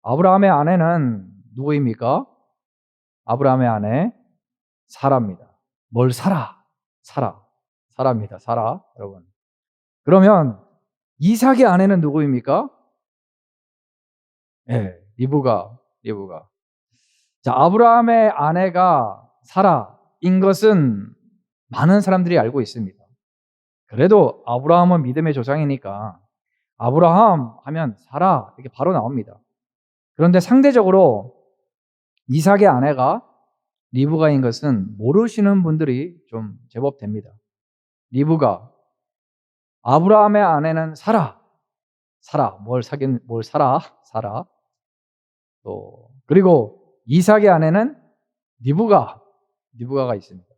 아브라함의 아내는 누구입니까? 아브라함의 아내 사라입니다. 뭘 사라? 사라입니다. 사라, 여러분. 그러면 이삭의 아내는 누구입니까? 리브가. 자, 아브라함의 아내가 사라인 것은 많은 사람들이 알고 있습니다. 그래도 아브라함은 믿음의 조상이니까 아브라함 하면 사라 이렇게 바로 나옵니다. 그런데 상대적으로 이삭의 아내가 리브가인 것은 모르시는 분들이 좀 제법 됩니다. 리브가 아브라함의 아내는 사라 뭘 사라. 또 그리고 이삭의 아내는 리브가가 있습니다.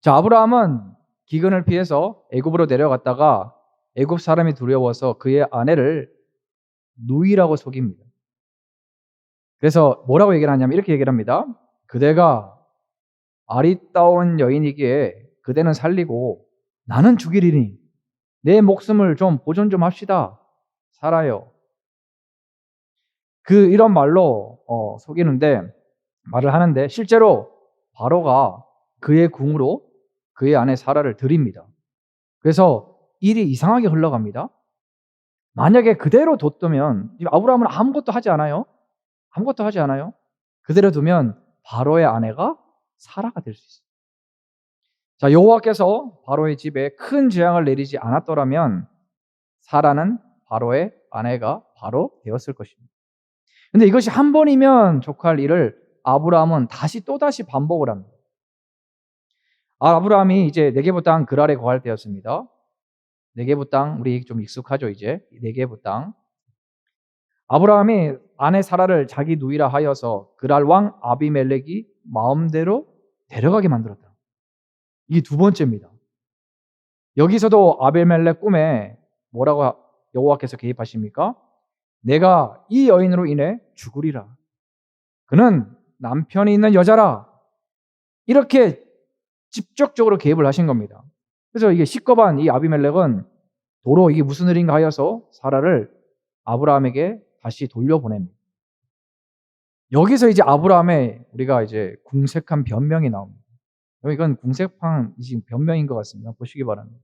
자, 아브라함은 기근을 피해서 애굽으로 내려갔다가 애굽 사람이 두려워서 그의 아내를 누이라고 속입니다. 그래서 뭐라고 얘기를 하냐면 이렇게 얘기를 합니다. 그대가 아리따운 여인이기에 그대는 살리고 나는 죽이리니 내 목숨을 좀 보존 좀 합시다. 살아요. 이런 말로 속이는데 말을 하는데 실제로 바로가 그의 궁으로 그의 아내 사라를 들입니다. 그래서 일이 이상하게 흘러갑니다. 만약에 그대로 뒀다면 아브라함은 아무것도 하지 않아요. 그대로 두면 바로의 아내가 사라가 될 수 있어요. 자, 여호와께서 바로의 집에 큰 재앙을 내리지 않았더라면 사라는 바로의 아내가 바로 되었을 것입니다. 근데 이것이 한 번이면 족할 일을 아브라함은 또다시 반복을 합니다. 아브라함이 이제 네게부 땅 그랄에 거할 때였습니다. 네게부 땅 우리 좀 익숙하죠 이제. 네게부 땅. 아브라함이 아내 사라를 자기 누이라 하여서 그랄 왕 아비멜렉이 마음대로 데려가게 만들었다. 이게 두 번째입니다. 여기서도 아비멜렉 꿈에 뭐라고 여호와께서 개입하십니까? 내가 이 여인으로 인해 죽으리라. 그는 남편이 있는 여자라. 이렇게 직접적으로 개입을 하신 겁니다. 그래서 이게 시꺼반 이 아비멜렉은 도로 이게 무슨 일인가 하여서 사라를 아브라함에게 다시 돌려보냅니다. 여기서 이제 아브라함의 우리가 이제 궁색한 변명이 나옵니다. 이건 궁색한 지금 변명인 것 같습니다. 보시기 바랍니다.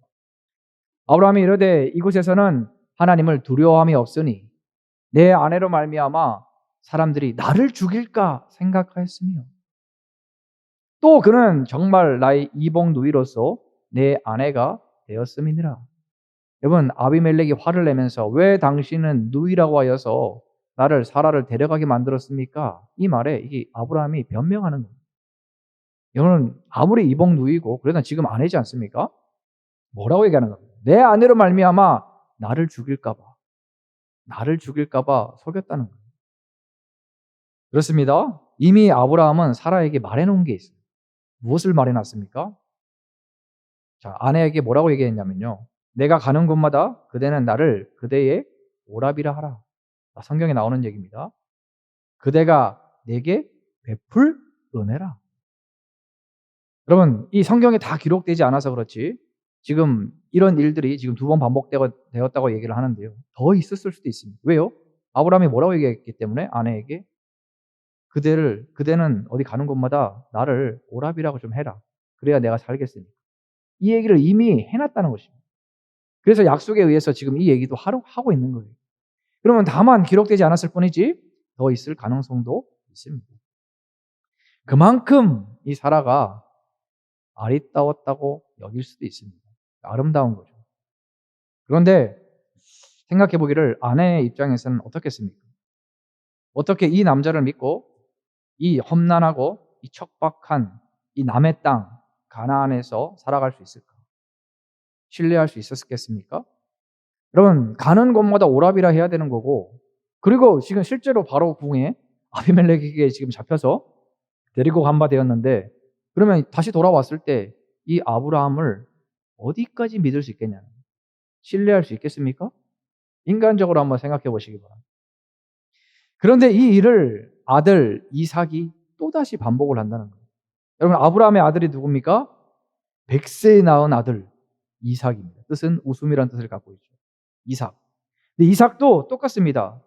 아브라함이 이르되 이곳에서는 하나님을 두려워함이 없으니 내 아내로 말미암아 사람들이 나를 죽일까 생각하였으며 또 그는 정말 나의 이복 누이로서 내 아내가 되었음이니라. 여러분, 아비멜렉이 화를 내면서 왜 당신은 누이라고 하여서 나를 사라를 데려가게 만들었습니까? 이 말에 이게 아브라함이 변명하는 겁니다. 여러분, 아무리 이복 누이고 그래도 지금 아내지 않습니까? 뭐라고 얘기하는 겁니다. 내 아내로 말미암아 나를 죽일까 봐 속였다는 거예요. 그렇습니다. 이미 아브라함은 사라에게 말해놓은 게 있어요. 무엇을 말해놨습니까? 자, 아내에게 뭐라고 얘기했냐면요. 내가 가는 곳마다 그대는 나를 그대의 오라비라 하라. 성경에 나오는 얘기입니다. 그대가 내게 베풀 은혜라. 여러분, 이 성경에 다 기록되지 않아서 그렇지 지금 이런 일들이 지금 두 번 반복되었다고 얘기를 하는데요. 더 있었을 수도 있습니다. 왜요? 아브라함이 뭐라고 얘기했기 때문에 아내에게 그대는 어디 가는 곳마다 나를 오라비라고 좀 해라. 그래야 내가 살겠으니까. 이 얘기를 이미 해놨다는 것입니다. 그래서 약속에 의해서 지금 이 얘기도 하고 있는 거예요. 그러면 다만 기록되지 않았을 뿐이지 더 있을 가능성도 있습니다. 그만큼 이 사라가 아리따웠다고 여길 수도 있습니다. 아름다운 거죠. 그런데 생각해 보기를 아내의 입장에서는 어떻겠습니까? 어떻게 이 남자를 믿고 이 험난하고 이 척박한 이 남의 땅 가나안에서 살아갈 수 있을까? 신뢰할 수 있었겠습니까? 여러분, 가는 곳마다 오라비라 해야 되는 거고, 그리고 지금 실제로 바로 궁에 아비멜렉에게 지금 잡혀서 데리고 간 바 되었는데, 그러면 다시 돌아왔을 때 이 아브라함을 어디까지 믿을 수 있겠냐? 신뢰할 수 있겠습니까? 인간적으로 한번 생각해 보시기 바랍니다. 그런데 이 일을 아들 이삭이 또다시 반복을 한다는 거예요. 여러분, 아브라함의 아들이 누굽니까? 100세에 낳은 아들 이삭입니다. 뜻은 웃음이라는 뜻을 갖고 있죠. 이삭. 근데 이삭도 똑같습니다.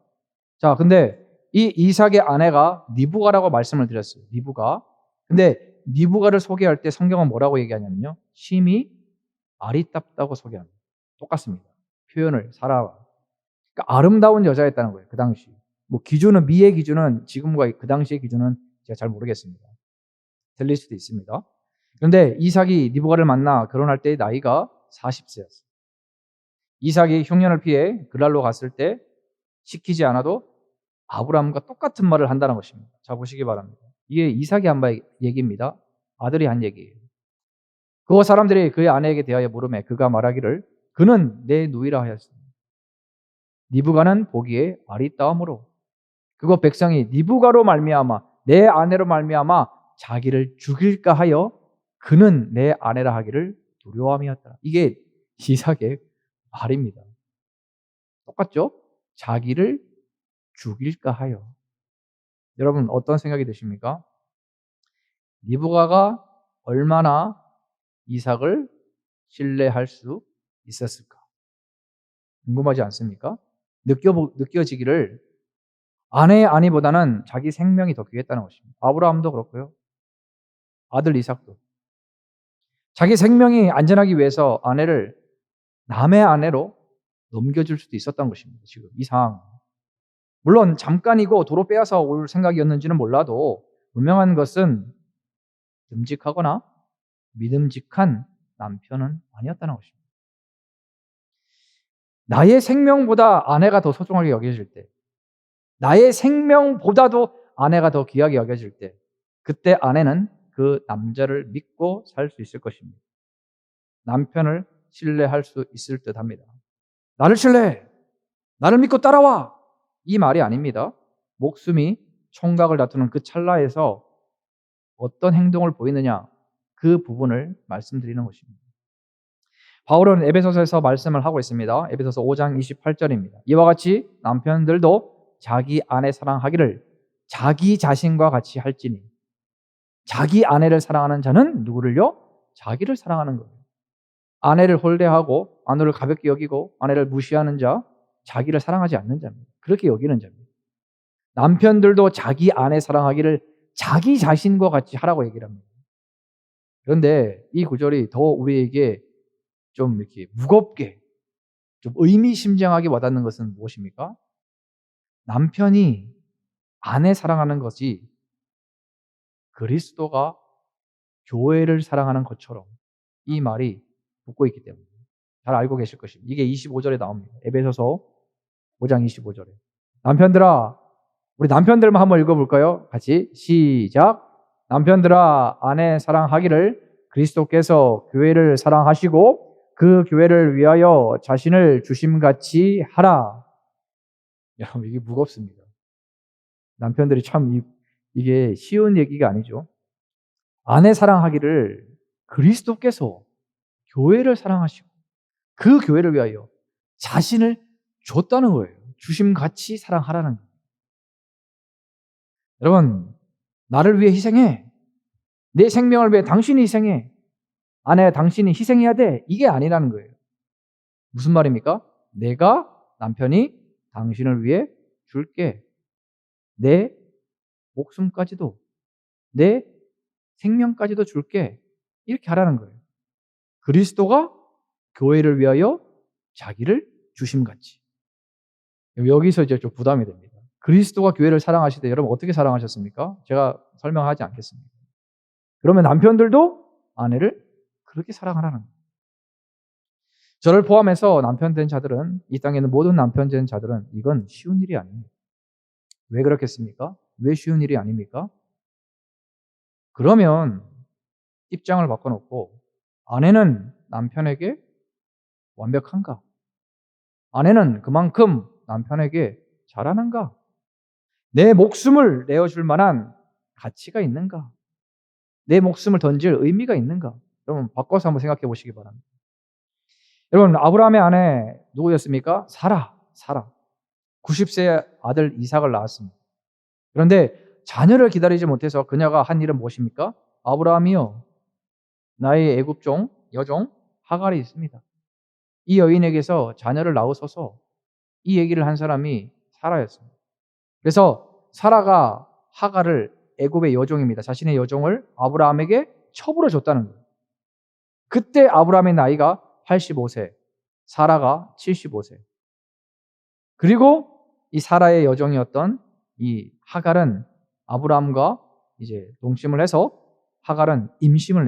자, 근데 이 이삭의 아내가 리브가라고 말씀을 드렸어요. 리브가. 근데 리브가를 소개할 때 성경은 뭐라고 얘기하냐면요. 심히 아리답다고 소개합니다. 똑같습니다. 표현을 사라와. 그러니까 아름다운 여자였다는 거예요. 그 당시. 뭐 기준은 미의 기준은 지금과 그 당시의 기준은 제가 잘 모르겠습니다. 틀릴 수도 있습니다. 그런데 이삭이 리브가를 만나 결혼할 때의 나이가 40세였어요. 이삭이 흉년을 피해 그랄로 갔을 때 시키지 않아도 아브라함과 똑같은 말을 한다는 것입니다. 자, 보시기 바랍니다. 이게 이삭이 한 바 얘기입니다. 아들이 한 얘기예요. 그 사람들이 그의 아내에게 대하여 물으매 그가 말하기를 그는 내 누이라 하였습니다. 리브가는 보기에 아리따움으로 그거 백성이 리브가로 말미암아 내 아내로 말미암아 자기를 죽일까 하여 그는 내 아내라 하기를 두려워함이었다. 이게 이삭의 말입니다. 똑같죠? 자기를 죽일까 하여. 여러분 어떤 생각이 드십니까? 리브가가 얼마나 이삭을 신뢰할 수 있었을까? 궁금하지 않습니까? 느껴지기를 아내의 아니보다는 자기 생명이 더 귀했다는 것입니다. 아브라함도 그렇고요. 아들 이삭도. 자기 생명이 안전하기 위해서 아내를 남의 아내로 넘겨줄 수도 있었던 것입니다. 지금 이 상황. 물론 잠깐이고 도로 빼앗아 올 생각이었는지는 몰라도 분명한 것은 듬직하거나 믿음직한 남편은 아니었다는 것입니다. 나의 생명보다 아내가 더 소중하게 여겨질 때, 나의 생명보다도 아내가 더 귀하게 여겨질 때, 그때 아내는 그 남자를 믿고 살 수 있을 것입니다. 남편을 신뢰할 수 있을 듯 합니다. 나를 신뢰해. 나를 믿고 따라와. 이 말이 아닙니다. 목숨이 총각을 다투는 그 찰나에서 어떤 행동을 보이느냐, 그 부분을 말씀드리는 것입니다. 바울은 에베소서에서 말씀을 하고 있습니다. 에베소서 5장 28절입니다. 이와 같이 남편들도 자기 아내 사랑하기를 자기 자신과 같이 할지니 자기 아내를 사랑하는 자는 누구를요? 자기를 사랑하는 거예요. 아내를 홀대하고 아내를 가볍게 여기고 아내를 무시하는 자, 자기를 사랑하지 않는 자입니다. 그렇게 여기는 자입니다. 남편들도 자기 아내 사랑하기를 자기 자신과 같이 하라고 얘기를 합니다. 그런데 이 구절이 더 우리에게 좀 이렇게 무겁게, 좀 의미심장하게 와닿는 것은 무엇입니까? 남편이 아내 사랑하는 것이 그리스도가 교회를 사랑하는 것처럼 이 말이 붙고 있기 때문에 잘 알고 계실 것입니다. 이게 25절에 나옵니다. 에베소서 5장 25절에. 남편들아, 우리 남편들만 한번 읽어볼까요? 같이 시작. 남편들아, 아내 사랑하기를 그리스도께서 교회를 사랑하시고 그 교회를 위하여 자신을 주심같이 하라. 여러분 이게 무겁습니다. 남편들이 참 이게 쉬운 얘기가 아니죠. 아내 사랑하기를 그리스도께서 교회를 사랑하시고 그 교회를 위하여 자신을 줬다는 거예요. 주심같이 사랑하라는 거예요. 여러분, 나를 위해 희생해. 내 생명을 위해 당신이 희생해. 아내 당신이 희생해야 돼. 이게 아니라는 거예요. 무슨 말입니까? 내가 남편이 당신을 위해 줄게. 내 목숨까지도, 내 생명까지도 줄게. 이렇게 하라는 거예요. 그리스도가 교회를 위하여 자기를 주심같이. 여기서 이제 좀 부담이 됩니다. 그리스도가 교회를 사랑하실 때 여러분 어떻게 사랑하셨습니까? 제가 설명하지 않겠습니다. 그러면 남편들도 아내를 그렇게 사랑하라는 거예요. 저를 포함해서 남편 된 자들은, 이 땅에 있는 모든 남편 된 자들은 이건 쉬운 일이 아닙니다. 왜 그렇겠습니까? 왜 쉬운 일이 아닙니까? 그러면 입장을 바꿔놓고 아내는 남편에게 완벽한가? 아내는 그만큼 남편에게 잘하는가? 내 목숨을 내어줄 만한 가치가 있는가? 내 목숨을 던질 의미가 있는가? 여러분 바꿔서 한번 생각해 보시기 바랍니다. 여러분 아브라함의 아내 누구였습니까? 사라. 90세 아들 이삭을 낳았습니다. 그런데 자녀를 기다리지 못해서 그녀가 한 일은 무엇입니까? 아브라함이요, 나의 애굽종 여종 하갈이 있습니다. 이 여인에게서 자녀를 낳으소서, 이 얘기를 한 사람이 사라였습니다. 그래서 사라가 하갈을 애굽의 여종입니다. 자신의 여종을 아브라함에게 첩으로 줬다는 거예요. 그때 아브라함의 나이가 85세, 사라가 75세. 그리고 이 사라의 여종이었던 이 하갈은 아브라함과 이제 동침을 해서 하갈은 임신을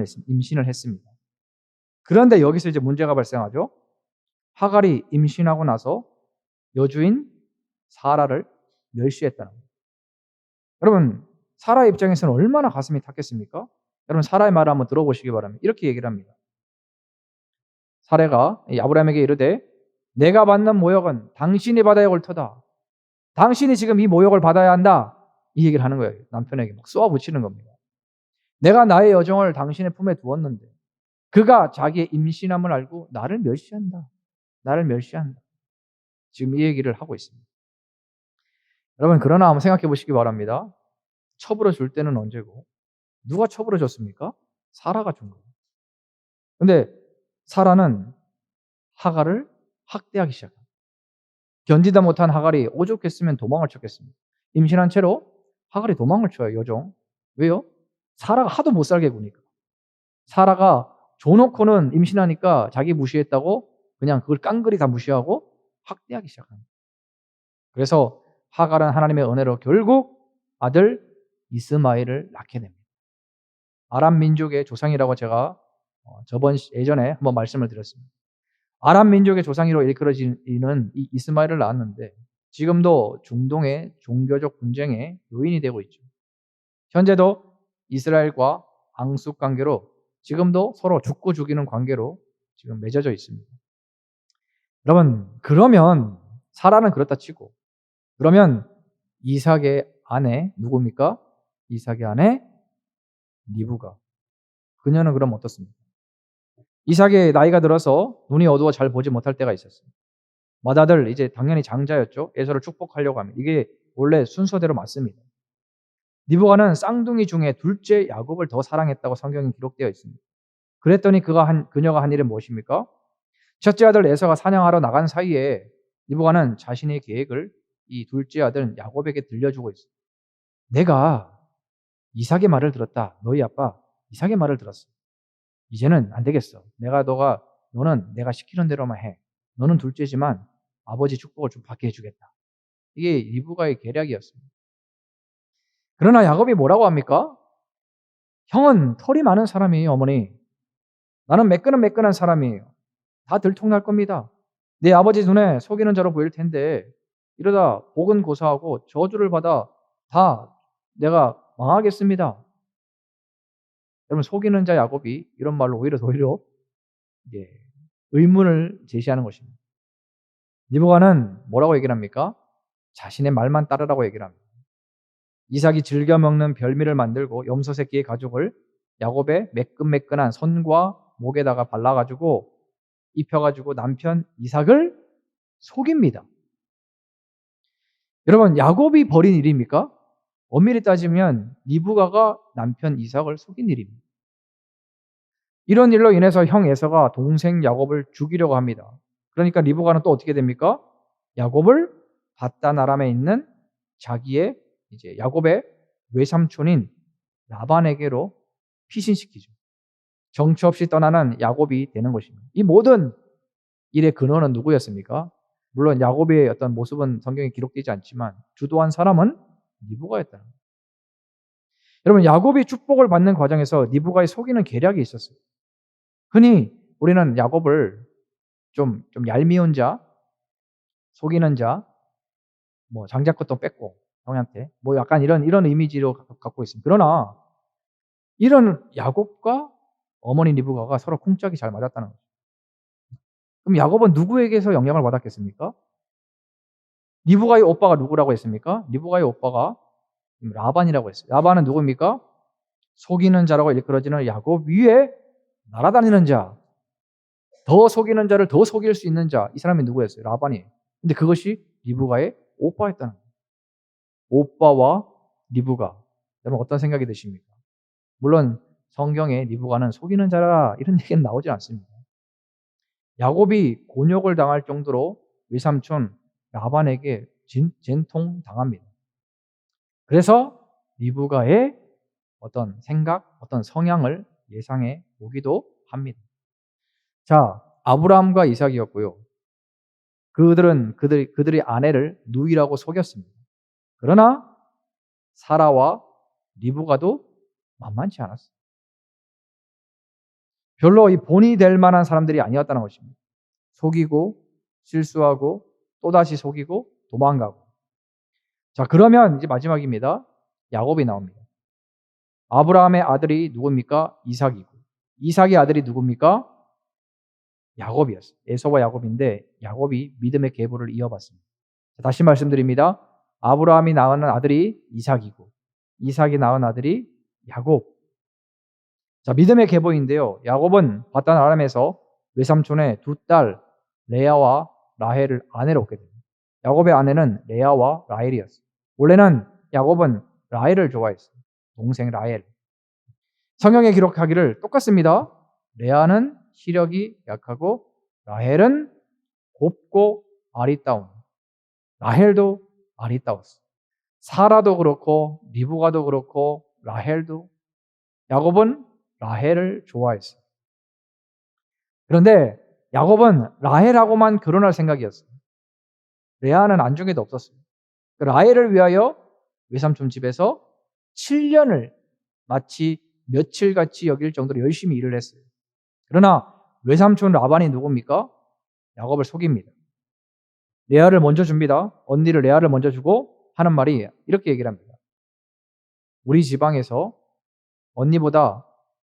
했습니다. 그런데 여기서 이제 문제가 발생하죠. 하갈이 임신하고 나서 여주인 사라를 멸시했다는 거예요. 여러분, 사라의 입장에서는 얼마나 가슴이 탔겠습니까? 여러분, 사라의 말을 한번 들어보시기 바랍니다. 이렇게 얘기를 합니다. 사라가 아브라함에게 이르되 내가 받는 모욕은 당신이 받아야 올 터다. 당신이 지금 이 모욕을 받아야 한다. 이 얘기를 하는 거예요. 남편에게 막 쏘아붙이는 겁니다. 내가 나의 여종을 당신의 품에 두었는데 그가 자기의 임신함을 알고 나를 멸시한다. 나를 멸시한다. 지금 이 얘기를 하고 있습니다. 여러분, 그러나 한번 생각해 보시기 바랍니다. 첩으로 줄 때는 언제고 누가 첩으로 줬습니까? 사라가 준 거예요. 근데 사라는 하갈을 학대하기 시작합니다. 견디다 못한 하갈이 오죽했으면 도망을 쳤겠습니다. 임신한 채로 하갈이 도망을 쳐요, 여종. 왜요? 사라가 하도 못 살게 구니까. 사라가 줘놓고는 임신하니까 자기 무시했다고 그냥 그걸 깡그리 다 무시하고 학대하기 시작합니다. 그래서 하갈은 하나님의 은혜로 결국 아들 이스마엘을 낳게 됩니다. 아람 민족의 조상이라고 제가 예전에 한번 말씀을 드렸습니다. 아람 민족의 조상으로 일컬어지는 이 이스마엘을 낳았는데 지금도 중동의 종교적 분쟁의 요인이 되고 있죠. 현재도 이스라엘과 앙숙 관계로 지금도 서로 죽고 죽이는 관계로 지금 맺어져 있습니다. 여러분, 그러면 사라는 그렇다 치고 그러면 이삭의 아내 누굽니까? 이삭의 아내 리브가. 그녀는 그럼 어떻습니까? 이삭의 나이가 들어서 눈이 어두워 잘 보지 못할 때가 있었어요. 맏아들 이제 당연히 장자였죠. 에서를 축복하려고 합니다. 이게 원래 순서대로 맞습니다. 리브가는 쌍둥이 중에 둘째 야곱을 더 사랑했다고 성경에 기록되어 있습니다. 그랬더니 그녀가 한 일은 무엇입니까? 첫째 아들 에서가 사냥하러 나간 사이에 리브가는 자신의 계획을 이 둘째 아들 야곱에게 들려주고 있어요. 내가 이삭의 말을 들었다. 너희 아빠 이삭의 말을 들었어. 이제는 안 되겠어. 너는 내가 시키는 대로만 해. 너는 둘째지만 아버지 축복을 좀 받게 해주겠다. 이게 리브가의 계략이었습니다. 그러나 야곱이 뭐라고 합니까? 형은 털이 많은 사람이에요, 어머니. 나는 매끈한 사람이에요. 다 들통날 겁니다. 내 아버지 눈에 속이는 자로 보일 텐데 이러다 복은 고사하고 저주를 받아 다 내가 망하겠습니다. 여러분, 속이는 자 야곱이 이런 말로 오히려 의문을 제시하는 것입니다. 리브가는 뭐라고 얘기를 합니까? 자신의 말만 따르라고 얘기를 합니다. 이삭이 즐겨 먹는 별미를 만들고 염소 새끼의 가죽을 야곱의 매끈매끈한 손과 목에다가 발라가지고 입혀가지고 남편 이삭을 속입니다. 여러분, 야곱이 벌인 일입니까? 엄밀히 따지면 리브가가 남편 이삭을 속인 일입니다. 이런 일로 인해서 형 에서가 동생 야곱을 죽이려고 합니다. 그러니까 리브가는 또 어떻게 됩니까? 야곱을 바단 아람에 있는 자기의 이제 야곱의 외삼촌인 라반에게로 피신시키죠. 정처 없이 떠나는 야곱이 되는 것입니다. 이 모든 일의 근원은 누구였습니까? 물론 야곱의 어떤 모습은 성경에 기록되지 않지만 주도한 사람은 리브가였다는 거예요. 여러분, 야곱이 축복을 받는 과정에서 리브가의 속이는 계략이 있었어요. 흔히 우리는 야곱을 좀 얄미운 자, 속이는 자, 장자 것도 뺏고 형한테 약간 이런 이미지로 갖고 있습니다. 그러나 이런 야곱과 어머니 리브가가 서로 쿵짝이 잘 맞았다는 거죠. 그럼 야곱은 누구에게서 영향을 받았겠습니까? 리브가의 오빠가 누구라고 했습니까? 리브가의 오빠가 라반이라고 했어요. 라반은 누구입니까? 속이는 자라고 일컬어지는 야곱 위에 날아다니는 자, 더 속이는 자를 더 속일 수 있는 자, 이 사람이 누구였어요? 라반이에요. 근데 그것이 리브가의 오빠였다는 거예요. 오빠와 리브가. 여러분, 어떤 생각이 드십니까? 물론 성경에 리브가는 속이는 자라 이런 얘기는 나오지 않습니다. 야곱이 곤욕을 당할 정도로 외삼촌 라반에게 진통 당합니다. 그래서 리브가의 어떤 생각, 어떤 성향을 예상해 보기도 합니다. 자, 아브라함과 이삭이었고요. 그들의 아내를 누이라고 속였습니다. 그러나 사라와 리브가도 만만치 않았어요. 별로 이 본이 될 만한 사람들이 아니었다는 것입니다. 속이고 실수하고 또다시 속이고 도망가고. 자, 그러면 이제 마지막입니다. 야곱이 나옵니다. 아브라함의 아들이 누굽니까? 이삭이고. 이삭의 아들이 누굽니까? 야곱이었어요. 에서와 야곱인데 야곱이 믿음의 계보를 이어봤습니다. 다시 말씀드립니다. 아브라함이 낳은 아들이 이삭이고 이삭이 낳은 아들이 야곱. 자, 믿음의 계보인데요. 야곱은 바단 아람에서 외삼촌의 두 딸 레아와 라헬을 아내로 얻게 됩니다. 야곱의 아내는 레아와 라헬이었어요. 원래는 야곱은 라헬을 좋아했어요. 동생 라헬. 성경에 기록하기를 똑같습니다. 레아는 시력이 약하고 라헬은 곱고 아리따운. 라헬도 아리따웠어요. 사라도 그렇고 리브가도 그렇고 라헬도. 야곱은 라헬을 좋아했어요. 그런데 야곱은 라헬하고만 결혼할 생각이었어요. 레아는 안중에도 없었어요. 라헬을 위하여 외삼촌 집에서 7년을 마치 며칠같이 여길 정도로 열심히 일을 했어요. 그러나 외삼촌 라반이 누굽니까? 야곱을 속입니다. 레아를 먼저 줍니다. 언니를 레아를 먼저 주고 하는 말이 이렇게 얘기를 합니다. 우리 지방에서 언니보다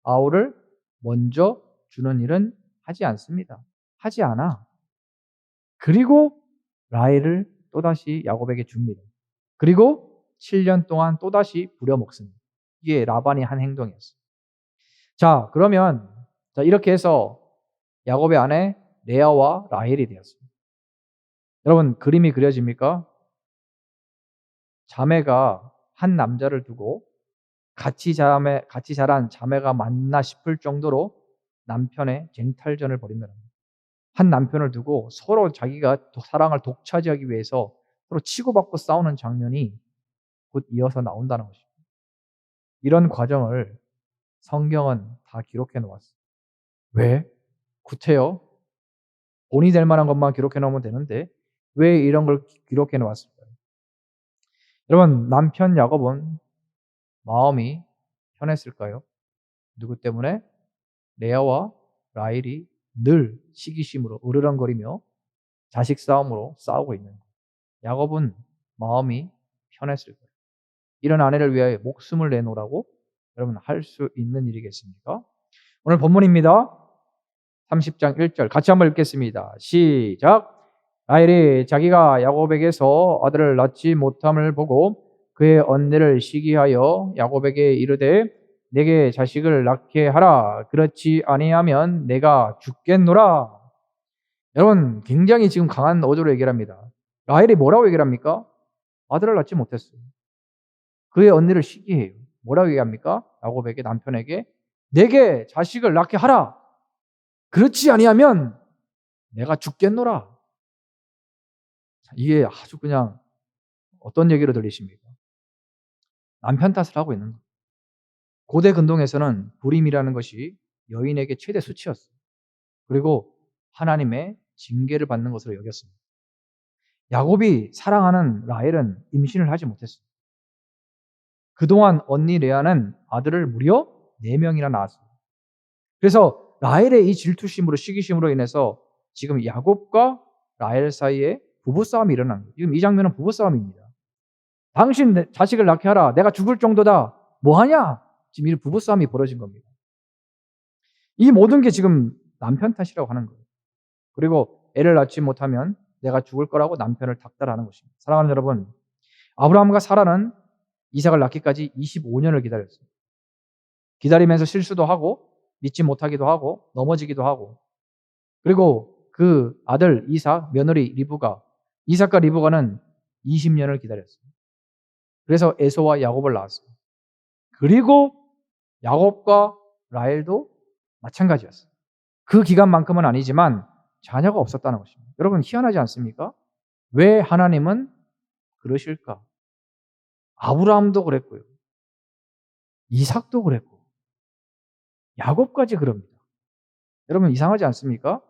아우를 먼저 주는 일은 하지 않습니다. 하지 않아. 그리고 라헬을 또다시 야곱에게 줍니다. 그리고 7년 동안 또다시 부려먹습니다. 이게 라반이 한 행동이었어요. 자, 그러면 이렇게 해서 야곱의 아내 레아와 라헬이 되었습니다. 여러분, 그림이 그려집니까? 자매가 한 남자를 두고 같이 자란 자매가 맞나 싶을 정도로 남편의 쟁탈전을 벌인다는 겁니다. 한 남편을 두고 서로 자기가 사랑을 독차지하기 위해서 서로 치고받고 싸우는 장면이 곧 이어서 나온다는 것입니다. 이런 과정을 성경은 다 기록해 놓았어요. 왜? 구태여 본이 될 만한 것만 기록해 놓으면 되는데 왜 이런 걸 기록해 놓았을까요? 여러분, 남편 야곱은 마음이 편했을까요? 누구 때문에? 레아와 라헬이 늘 시기심으로 으르렁거리며 자식 싸움으로 싸우고 있는 거예요. 야곱은 마음이 편했을 거예요. 이런 아내를 위하여 목숨을 내놓으라고 여러분 할 수 있는 일이겠습니까? 오늘 본문입니다. 30장 1절 같이 한번 읽겠습니다. 시작. 라헬이 자기가 야곱에게서 아들을 낳지 못함을 보고 그의 언니를 시기하여 야곱에게 이르되 내게 자식을 낳게 하라. 그렇지 아니하면 내가 죽겠노라. 여러분, 굉장히 지금 강한 어조로 얘기를 합니다. 라헬이 뭐라고 얘기를 합니까? 아들을 낳지 못했어요. 그의 언니를 시기해요. 뭐라고 얘기합니까? 야곱에게, 남편에게 내게 자식을 낳게 하라. 그렇지 아니하면 내가 죽겠노라. 이게 아주 그냥 어떤 얘기로 들리십니까? 남편 탓을 하고 있는 거예요. 고대 근동에서는 불임이라는 것이 여인에게 최대 수치였어요. 그리고 하나님의 징계를 받는 것으로 여겼습니다. 야곱이 사랑하는 라헬은 임신을 하지 못했어요. 그동안 언니 레아는 아들을 무려 4명이나 낳았어요. 그래서 라헬의 이 질투심으로 시기심으로 인해서 지금 야곱과 라헬 사이에 부부싸움이 일어난 거예요. 지금 이 장면은 부부싸움입니다. 당신 자식을 낳게 하라. 내가 죽을 정도다. 뭐하냐? 지금 이 부부싸움이 벌어진 겁니다. 이 모든 게 지금 남편 탓이라고 하는 거예요. 그리고 애를 낳지 못하면 내가 죽을 거라고 남편을 닥달하는 것입니다. 사랑하는 여러분, 아브라함과 사라는 이삭을 낳기까지 25년을 기다렸어요. 기다리면서 실수도 하고 믿지 못하기도 하고 넘어지기도 하고, 그리고 그 아들 이삭, 며느리 리브가, 이삭과 리브가는 20년을 기다렸어요. 그래서 에서와 야곱을 낳았어요. 그리고 야곱과 라헬도 마찬가지였어요. 그 기간만큼은 아니지만 자녀가 없었다는 것입니다. 여러분, 희한하지 않습니까? 왜 하나님은 그러실까? 아브라함도 그랬고요. 이삭도 그랬고 야곱까지 그럽니다. 여러분 이상하지 않습니까?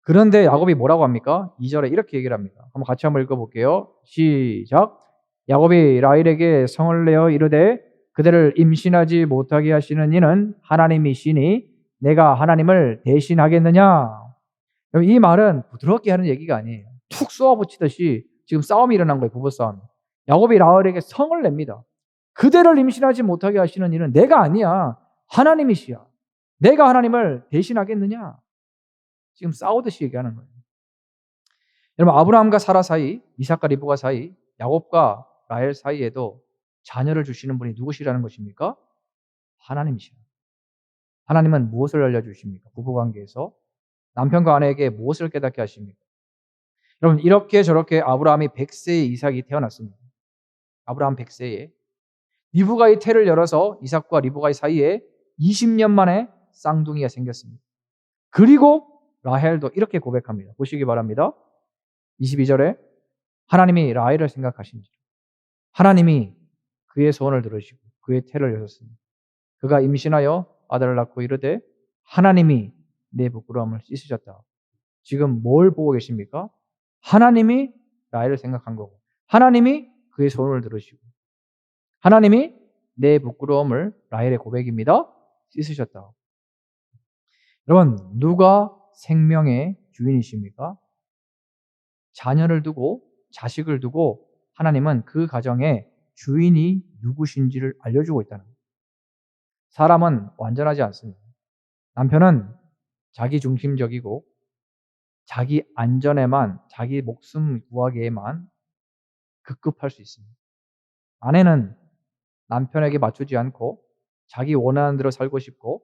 그런데 야곱이 뭐라고 합니까? 2절에 이렇게 얘기를 합니다. 같이 한번 읽어볼게요. 시작. 야곱이 라헬에게 성을 내어 이르되 그대를 임신하지 못하게 하시는 이는 하나님이시니 내가 하나님을 대신하겠느냐? 이 말은 부드럽게 하는 얘기가 아니에요. 툭 쏘아붙이듯이 지금 싸움이 일어난 거예요. 부부싸움. 야곱이 라헬에게 성을 냅니다. 그대를 임신하지 못하게 하시는 이는 내가 아니야. 하나님이시야. 내가 하나님을 대신하겠느냐? 지금 싸우듯이 얘기하는 거예요. 여러분 아브라함과 사라 사이, 이삭과 리브가 사이, 야곱과 라헬 사이에도 자녀를 주시는 분이 누구시라는 것입니까? 하나님이시라. 하나님은 무엇을 알려주십니까? 부부관계에서 남편과 아내에게 무엇을 깨닫게 하십니까? 여러분 이렇게 저렇게 아브라함이 100세에 이삭이 태어났습니다. 아브라함 100세에 리브가의 태를 열어서 이삭과 리브가의 사이에 20년 만에 쌍둥이가 생겼습니다. 그리고 라헬도 이렇게 고백합니다. 보시기 바랍니다. 22절에 하나님이 라헬을 생각하신지 하나님이 그의 소원을 들으시고 그의 태를 여셨습니다. 그가 임신하여 아들을 낳고 이르되 하나님이 내 부끄러움을 씻으셨다. 지금 뭘 보고 계십니까? 하나님이 라헬을 생각한 거고 하나님이 그의 소원을 들으시고 하나님이 내 부끄러움을 라헬의 고백입니다. 씻으셨다. 여러분 누가 생명의 주인이십니까? 자녀를 두고 자식을 두고 하나님은 그 가정의 주인이 누구신지를 알려주고 있다는 거예요. 사람은 완전하지 않습니다. 남편은 자기 중심적이고 자기 안전에만 자기 목숨 구하기에만 급급할 수 있습니다. 아내는 남편에게 맞추지 않고 자기 원하는 대로 살고 싶고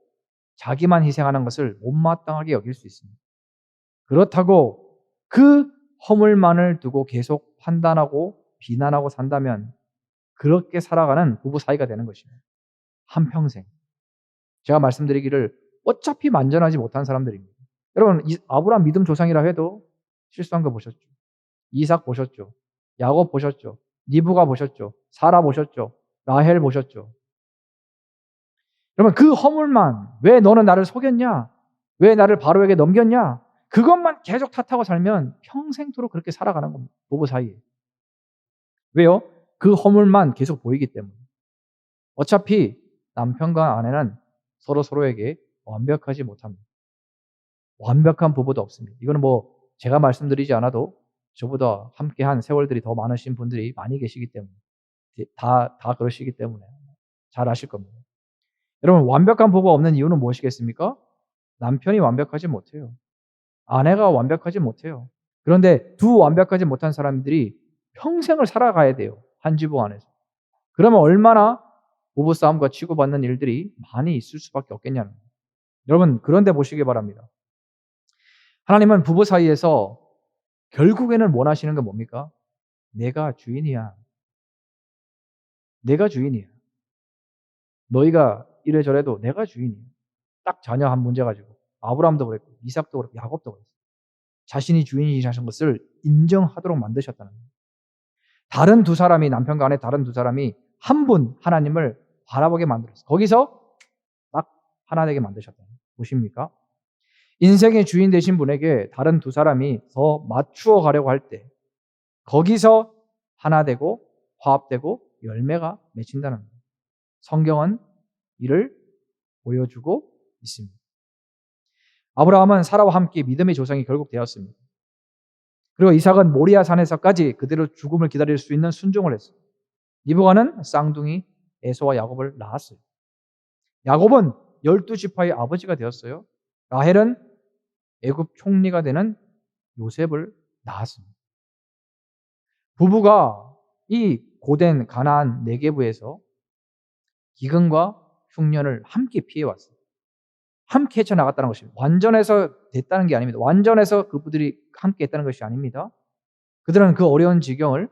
자기만 희생하는 것을 못마땅하게 여길 수 있습니다. 그렇다고 그 허물만을 두고 계속 판단하고 비난하고 산다면 그렇게 살아가는 부부 사이가 되는 것입니다. 한평생. 제가 말씀드리기를 어차피 만전하지 못한 사람들입니다. 여러분 아브라함 믿음 조상이라 해도 실수한 거 보셨죠? 이삭 보셨죠? 야곱 보셨죠? 리브가 보셨죠? 사라 보셨죠? 라헬 보셨죠? 여러분 그 허물만 왜 너는 나를 속였냐? 왜 나를 바로에게 넘겼냐? 그것만 계속 탓하고 살면 평생토록 그렇게 살아가는 겁니다. 부부 사이에. 왜요? 그 허물만 계속 보이기 때문에. 어차피 남편과 아내는 서로에게 완벽하지 못합니다. 완벽한 부부도 없습니다. 이거는 제가 말씀드리지 않아도 저보다 함께한 세월들이 더 많으신 분들이 많이 계시기 때문에 다 그러시기 때문에 잘 아실 겁니다. 여러분 완벽한 부부가 없는 이유는 무엇이겠습니까? 남편이 완벽하지 못해요. 아내가 완벽하지 못해요. 그런데 두 완벽하지 못한 사람들이 평생을 살아가야 돼요. 한 지부 안에서. 그러면 얼마나 부부싸움과 치고받는 일들이 많이 있을 수밖에 없겠냐는 거예요. 여러분 그런데 보시기 바랍니다. 하나님은 부부 사이에서 결국에는 원하시는 건 뭡니까? 내가 주인이야. 내가 주인이야. 너희가 이래저래도 내가 주인이야. 딱 자녀 한 문제 가지고 아브라함도 그랬고 이삭도 그랬고 야곱도 그랬어요. 자신이 주인이신 것을 인정하도록 만드셨다는 거예요. 다른 두 사람이 남편과 아내 다른 두 사람이 한 분 하나님을 바라보게 만들었어요. 거기서 딱 하나 되게 만드셨다는 거예요. 보십니까? 인생의 주인 되신 분에게 다른 두 사람이 더 맞추어 가려고 할 때 거기서 하나 되고 화합되고 열매가 맺힌다는 거예요. 성경은 이를 보여주고 있습니다. 아브라함은 사라와 함께 믿음의 조상이 결국 되었습니다. 그리고 이삭은 모리아 산에서까지 그대로 죽음을 기다릴 수 있는 순종을 했어요. 리브가는 쌍둥이 에서와 야곱을 낳았어요. 야곱은 12지파의 아버지가 되었어요. 라헬은 애굽 총리가 되는 요셉을 낳았습니다. 부부가 이 고된 가나안 네게부에서 기근과 흉년을 함께 피해왔어요. 함께 헤쳐나갔다는 것입니다. 완전해서 됐다는 게 아닙니다. 완전해서 그분들이 함께 했다는 것이 아닙니다. 그들은 그 어려운 지경을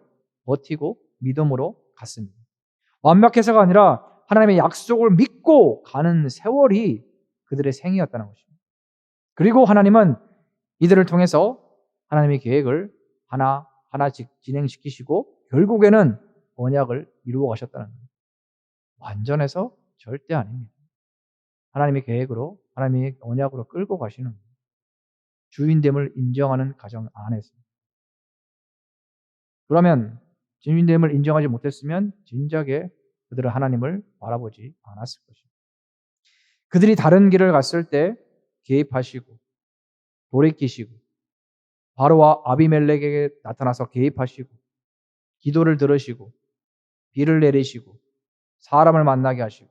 버티고 믿음으로 갔습니다. 완벽해서가 아니라 하나님의 약속을 믿고 가는 세월이 그들의 생이었다는 것입니다. 그리고 하나님은 이들을 통해서 하나님의 계획을 하나하나 진행시키시고 결국에는 언약을 이루어 가셨다는 거예요. 완전해서 절대 아닙니다. 하나님의 계획으로, 하나님의 언약으로 끌고 가시는 거예요. 주인됨을 인정하는 가정 안에서. 그러면 주인됨을 인정하지 못했으면 진작에 그들은 하나님을 바라보지 않았을 것입니다. 그들이 다른 길을 갔을 때 개입하시고 돌이키시고 바로와 아비멜렉에게 나타나서 개입하시고 기도를 들으시고 비를 내리시고 사람을 만나게 하시고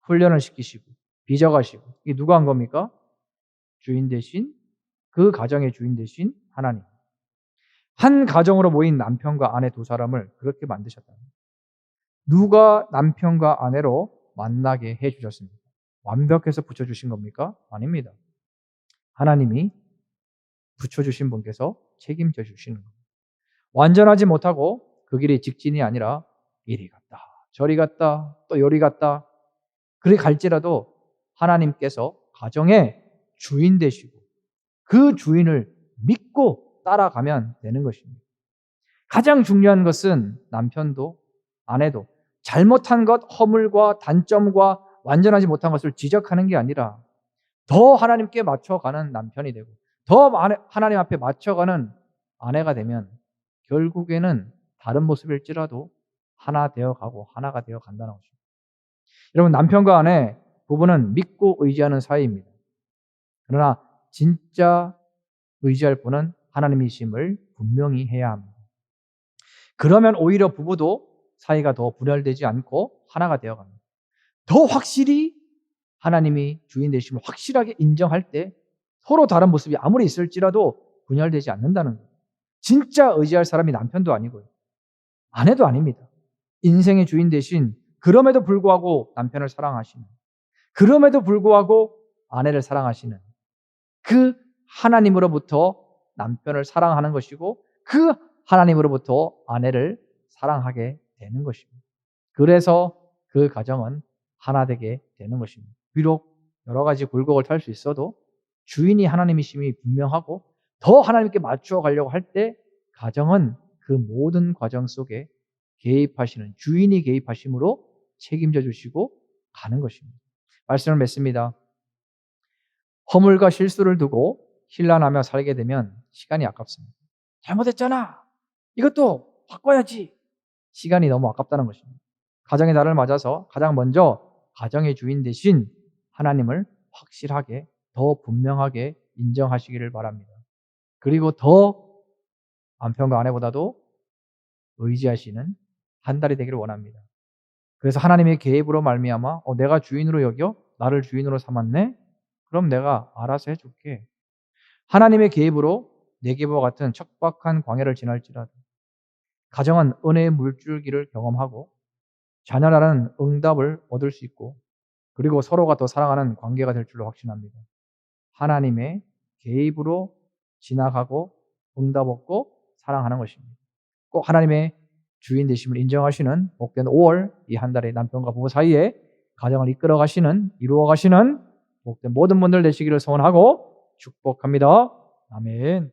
훈련을 시키시고 빚어가시고 이게 누가 한 겁니까? 주인 대신 그 가정의 주인 대신 하나님. 한 가정으로 모인 남편과 아내 두 사람을 그렇게 만드셨다. 누가 남편과 아내로 만나게 해주셨습니까? 완벽해서 붙여주신 겁니까? 아닙니다. 하나님이 붙여주신 분께서 책임져 주시는 겁니다. 완전하지 못하고 그 길이 직진이 아니라 이리 갔다 저리 갔다 또 요리 갔다 그리 갈지라도 하나님께서 가정의 주인 되시고 그 주인을 믿고 따라가면 되는 것입니다. 가장 중요한 것은 남편도 아내도 잘못한 것, 허물과 단점과 완전하지 못한 것을 지적하는 게 아니라 더 하나님께 맞춰가는 남편이 되고 더 하나님 앞에 맞춰가는 아내가 되면 결국에는 다른 모습일지라도 하나 되어가고 하나가 되어간다는 것입니다. 여러분, 남편과 아내 부부는 믿고 의지하는 사이입니다. 그러나 진짜 의지할 분은 하나님이심을 분명히 해야 합니다. 그러면 오히려 부부도 사이가 더 분열되지 않고 하나가 되어갑니다. 더 확실히 하나님이 주인 되심을 확실하게 인정할 때 서로 다른 모습이 아무리 있을지라도 분열되지 않는다는 거예요. 진짜 의지할 사람이 남편도 아니고요. 아내도 아닙니다. 인생의 주인 대신 그럼에도 불구하고 남편을 사랑하시는, 그럼에도 불구하고 아내를 사랑하시는 그 하나님으로부터 남편을 사랑하는 것이고 그 하나님으로부터 아내를 사랑하게 되는 것입니다. 그래서 그 가정은 하나 되게 되는 것입니다. 비록 여러 가지 굴곡을 탈 수 있어도 주인이 하나님이심이 분명하고 더 하나님께 맞추어 가려고 할 때 가정은 그 모든 과정 속에 개입하시는 주인이 개입하심으로 책임져 주시고 가는 것입니다. 말씀을 맺습니다. 허물과 실수를 두고 hir난하며 살게 되면 시간이 아깝습니다. 잘못했잖아. 이것도 바꿔야지. 시간이 너무 아깝다는 것입니다. 가정의 달을 맞아서 가장 먼저 가정의 주인 대신 하나님을 확실하게 더 분명하게 인정하시기를 바랍니다. 그리고 더 남편과 아내보다도 의지하시는 한 달이 되기를 원합니다. 그래서 하나님의 계획으로 말미암아 내가 주인으로 여겨 나를 주인으로 삼았네? 그럼 내가 알아서 해줄게. 하나님의 계획으로 네게부와 같은 척박한 광야를 지날지라도 가정은 은혜의 물줄기를 경험하고 자녀라는 응답을 얻을 수 있고 그리고 서로가 더 사랑하는 관계가 될 줄로 확신합니다. 하나님의 개입으로 지나가고 응답 얻고 사랑하는 것입니다. 꼭 하나님의 주인 되심을 인정하시는 복된 5월 이 한 달의 남편과 부부 사이에 가정을 이끌어 가시는 이루어 가시는 복된 모든 분들 되시기를 소원하고 축복합니다. 아멘.